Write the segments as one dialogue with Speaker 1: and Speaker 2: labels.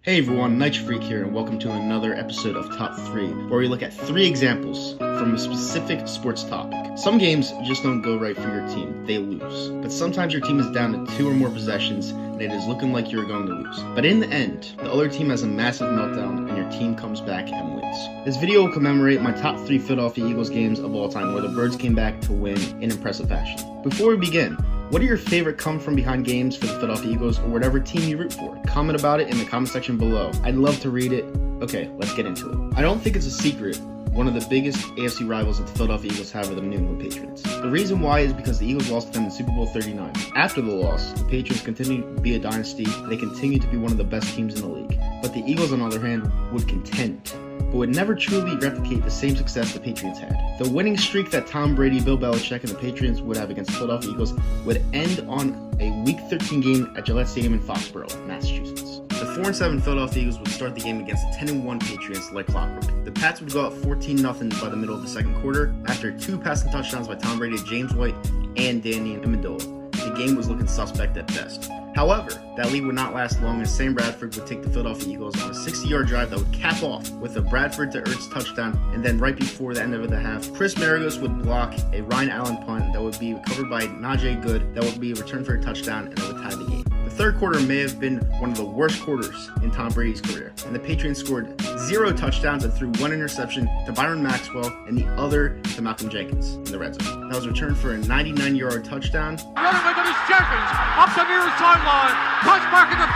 Speaker 1: Hey everyone, Nitrofreak here, and welcome to another episode of Top 3, where we look at 3 examples from a specific sports topic. Some games just don't go right for your team, they lose. But sometimes your team is down to 2 or more possessions, and it is looking like you're going to lose. But in the end, the other team has a massive meltdown, and your team comes back and wins. This video will commemorate my top 3 Philadelphia Eagles games of all time, where the Birds came back to win in impressive fashion. Before we begin, what are your favorite come-from-behind games for the Philadelphia Eagles or whatever team you root for? Comment about it in the comment section below. I'd love to read it. Okay, let's get into it. I don't think it's a secret. One of the biggest AFC rivals that the Philadelphia Eagles have are the New England Patriots. The reason why is because the Eagles lost to them in Super Bowl 39. After the loss, the Patriots continue to be a dynasty, and they continue to be one of the best teams in the league. But the Eagles, on the other hand, would contend, but would never truly replicate the same success the Patriots had. The winning streak that Tom Brady, Bill Belichick, and the Patriots would have against the Philadelphia Eagles would end on a Week 13 game at Gillette Stadium in Foxborough, Massachusetts. The 4-7 Philadelphia Eagles would start the game against the 10-1 Patriots like clockwork. The Pats would go up 14-0 by the middle of the second quarter after 2 passing touchdowns by Tom Brady, James White, and Danny Amendola. The game was looking suspect at best. However, that lead would not last long as Sam Bradford would take the Philadelphia Eagles on a 60-yard drive that would cap off with a Bradford to Ertz touchdown, and then right before the end of the half, Chris Maragos would block a Ryan Allen punt that would be covered by Najee Good that would be returned for a touchdown, and it would tie the game. The third quarter may have been one of the worst quarters in Tom Brady's career, and the Patriots scored 0 touchdowns and threw 1 interception to Byron Maxwell and the other to Malcolm Jenkins in the red zone. That was returned for a 99-yard touchdown.
Speaker 2: Jenkins up the near sideline, touchback in the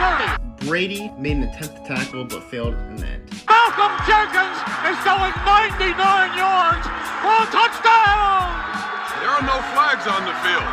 Speaker 2: 30.
Speaker 1: Brady made an attempt to tackle but failed in the end.
Speaker 2: Malcolm Jenkins is going 99 yards for a touchdown.
Speaker 3: There are no flags on the field.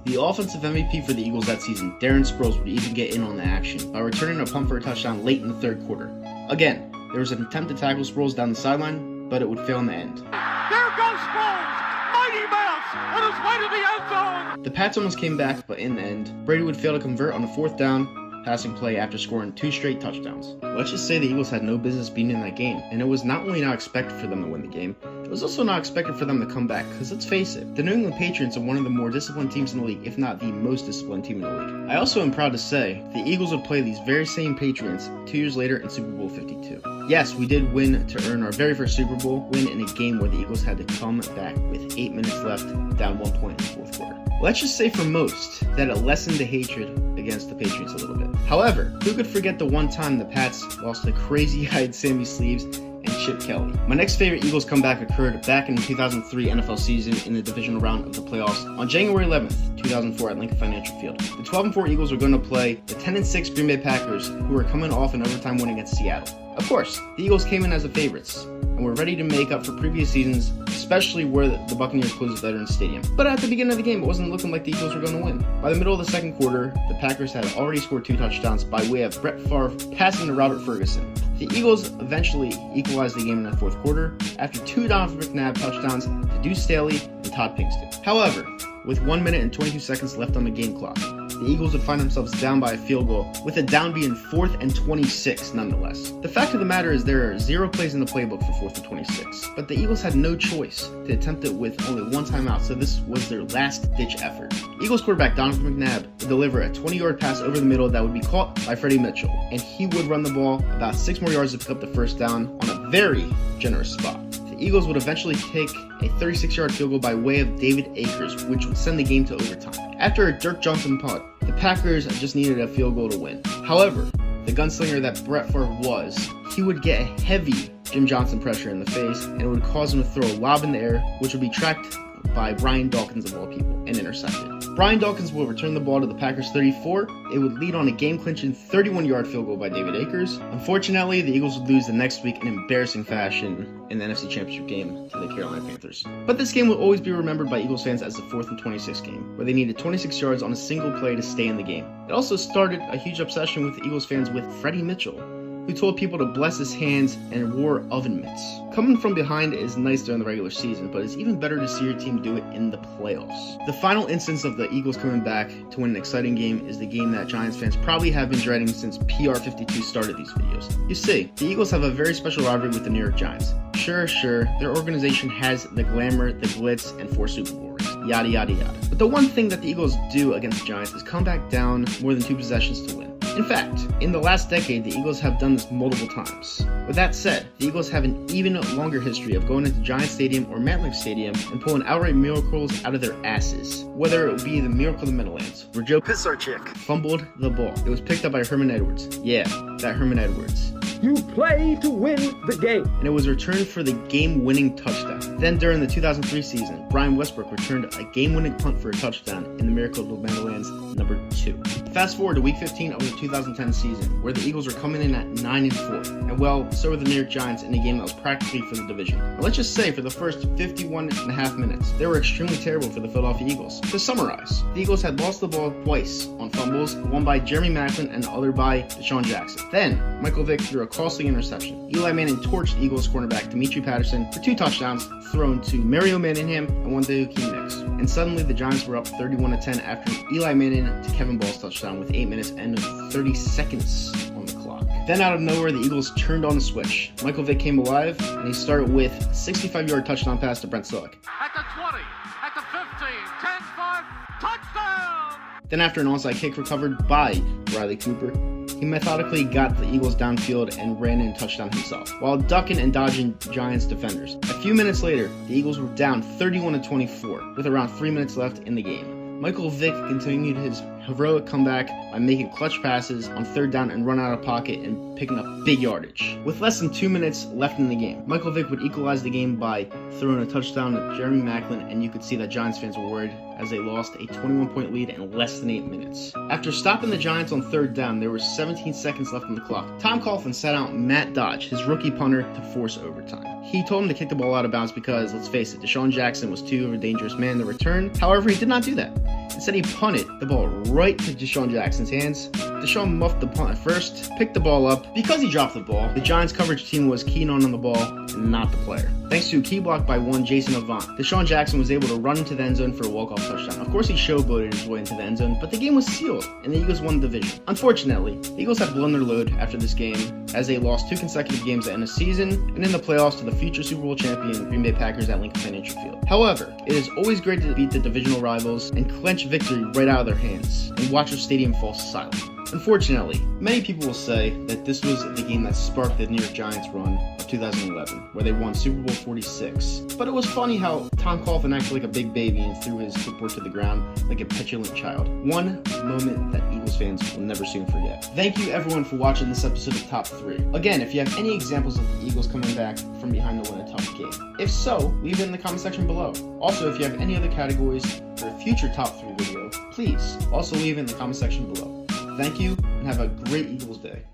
Speaker 1: The offensive MVP for the Eagles that season, Darren Sproles, would even get in on the action by returning a punt for a touchdown late in the third quarter. Again, there was an attempt to tackle Sproles down the sideline, but it would fail in the end.
Speaker 2: There goes Sproles, mighty mouse on his way to the end zone.
Speaker 1: The Pats almost came back, but in the end, Brady would fail to convert on a 4th down passing play after scoring 2 straight touchdowns. Let's just say the Eagles had no business being in that game, and it was not only not expected for them to win the game, it was also not expected for them to come back, because let's face it, the New England Patriots are one of the more disciplined teams in the league, if not the most disciplined team in the league. I also am proud to say, the Eagles would play these very same Patriots 2 years later in Super Bowl 52. Yes, we did win to earn our very first Super Bowl win in a game where the Eagles had to come back with 8 minutes left, down 1 point in the 4th quarter. Let's just say for most, that it lessened the hatred against the Patriots a little bit. However, who could forget the one time the Pats lost to crazy-eyed Sammy Sleeves and Chip Kelly? My next favorite Eagles comeback occurred back in the 2003 NFL season in the divisional round of the playoffs on January 11th, 2004 at Lincoln Financial Field. The 12-4 Eagles were going to play the 10-6 Green Bay Packers, who were coming off an overtime win against Seattle. Of course, the Eagles came in as the favorites, and were ready to make up for previous seasons, especially where the Buccaneers closed Veterans Stadium. But at the beginning of the game, it wasn't looking like the Eagles were going to win. By the middle of the second quarter, the Packers had already scored 2 touchdowns by way of Brett Favre passing to Robert Ferguson. The Eagles eventually equalized the game in the 4th quarter after 2 Donovan McNabb touchdowns to Deuce Staley and Todd Pinkston. However, with 1 minute and 22 seconds left on the game clock, the Eagles would find themselves down by a field goal, with a down being 4th and 26 nonetheless. The fact of the matter is there are 0 plays in the playbook for 4th and 26, but the Eagles had no choice to attempt it with only 1 timeout, so this was their last-ditch effort. Eagles quarterback Donovan McNabb would deliver a 20-yard pass over the middle that would be caught by Freddie Mitchell, and he would run the ball about 6 more yards to pick up the first down on a very generous spot. The Eagles would eventually take a 36-yard field goal by way of David Akers, which would send the game to overtime. After a Dirk Johnson punt, the Packers just needed a field goal to win. However, the gunslinger that Brett Favre was, he would get a heavy Jim Johnson pressure in the face, and it would cause him to throw a lob in the air, which would be tracked by Brian Dawkins of all people, and intercepted. Brian Dawkins will return the ball to the Packers 34. It would lead on a game-clinching 31-yard field goal by David Akers. Unfortunately, the Eagles would lose the next week in embarrassing fashion in the NFC Championship game to the Carolina Panthers. But this game will always be remembered by Eagles fans as the 4th and 26 game, where they needed 26 yards on a single play to stay in the game. It also started a huge obsession with the Eagles fans with Freddie Mitchell, who told people to bless his hands and wore oven mitts. Coming from behind is nice during the regular season, but it's even better to see your team do it in the playoffs. The final instance of the Eagles coming back to win an exciting game is the game that Giants fans probably have been dreading since PR52 started these videos. You see, the Eagles have a very special rivalry with the New York Giants. Sure, their organization has the glamour, the glitz, and 4 Super Bowl rings, yada yada yada. But the one thing that the Eagles do against the Giants is come back down more than 2 possessions to win. In fact, in the last decade, the Eagles have done this multiple times. With that said, the Eagles have an even longer history of going into Giant Stadium or MetLife Stadium and pulling outright miracles out of their asses. Whether it would be the miracle of the Meadowlands, where Joe Pisarcik fumbled the ball. It was picked up by Herman Edwards. Yeah, that Herman Edwards.
Speaker 4: You play to win the game.
Speaker 1: And it was returned for the game-winning touchdown. Then during the 2003 season, Brian Westbrook returned a game-winning punt for a touchdown in the Miracle of the Meadowlands number 2. Fast forward to week 15 of the 2010 season, where the Eagles were coming in at 9-4. And well, so were the New York Giants in a game that was practically for the division. Now, let's just say for the first 51.5 minutes, they were extremely terrible for the Philadelphia Eagles. To summarize, the Eagles had lost the ball twice on fumbles, one by Jeremy Maclin and the other by Deshaun Jackson. Then, Michael Vick threw a costly interception. Eli Manning torched Eagles cornerback Demetri Patterson for 2 touchdowns thrown to Mario Manningham and one to Hakeem Nicks. And suddenly the Giants were up 31-10 after Eli Manning to Kevin Ball's touchdown with 8 minutes and 30 seconds on the clock. Then out of nowhere, the Eagles turned on the switch. Michael Vick came alive, and he started with a 65-yard touchdown pass to Brent Selleck.
Speaker 2: At the 20, at the 15, 10-5, touchdown!
Speaker 1: Then after an onside kick recovered by Riley Cooper, he methodically got the Eagles downfield and ran in a touchdown himself, while ducking and dodging Giants defenders. A few minutes later, the Eagles were down 31-24, with around 3 minutes left in the game. Michael Vick continued his heroic comeback by making clutch passes on 3rd down and run out of pocket and picking up big yardage. With less than 2 minutes left in the game, Michael Vick would equalize the game by throwing a touchdown to Jeremy Maclin, and you could see that Giants fans were worried as they lost a 21-point lead in less than 8 minutes. After stopping the Giants on 3rd down, there were 17 seconds left on the clock. Tom Coughlin sat out Matt Dodge, his rookie punter, to force overtime. He told him to kick the ball out of bounds because, let's face it, Deshaun Jackson was too of a dangerous man to return. However, he did not do that. Instead, he punted the ball right to Deshaun Jackson's hands. Deshaun muffed the punt at first, picked the ball up. Because he dropped the ball, the Giants coverage team was keen on the ball and not the player. Thanks to a key block by one Jason Avant, Deshaun Jackson was able to run into the end zone for a walk-off touchdown. Of course, he showboated his way into the end zone, but the game was sealed, and the Eagles won the division. Unfortunately, the Eagles had blown their load after this game, as they lost 2 consecutive games at end of season, and in the playoffs to the future Super Bowl champion Green Bay Packers at Lincoln Financial Field. However, it is always great to beat the divisional rivals and clinch victory right out of their hands, and watch the stadium fall silent. Unfortunately, many people will say that this was the game that sparked the New York Giants run of 2011, where they won Super Bowl 46. But it was funny how Tom Coughlin acted like a big baby and threw his clipboard to the ground like a petulant child. One moment that Eagles fans will never soon forget. Thank you everyone for watching this episode of Top 3. Again, if you have any examples of the Eagles coming back from behind to win a tough game, if so, leave it in the comment section below. Also, if you have any other categories for a future Top 3 video, please also leave it in the comment section below. Thank you, and have a great Eagles day.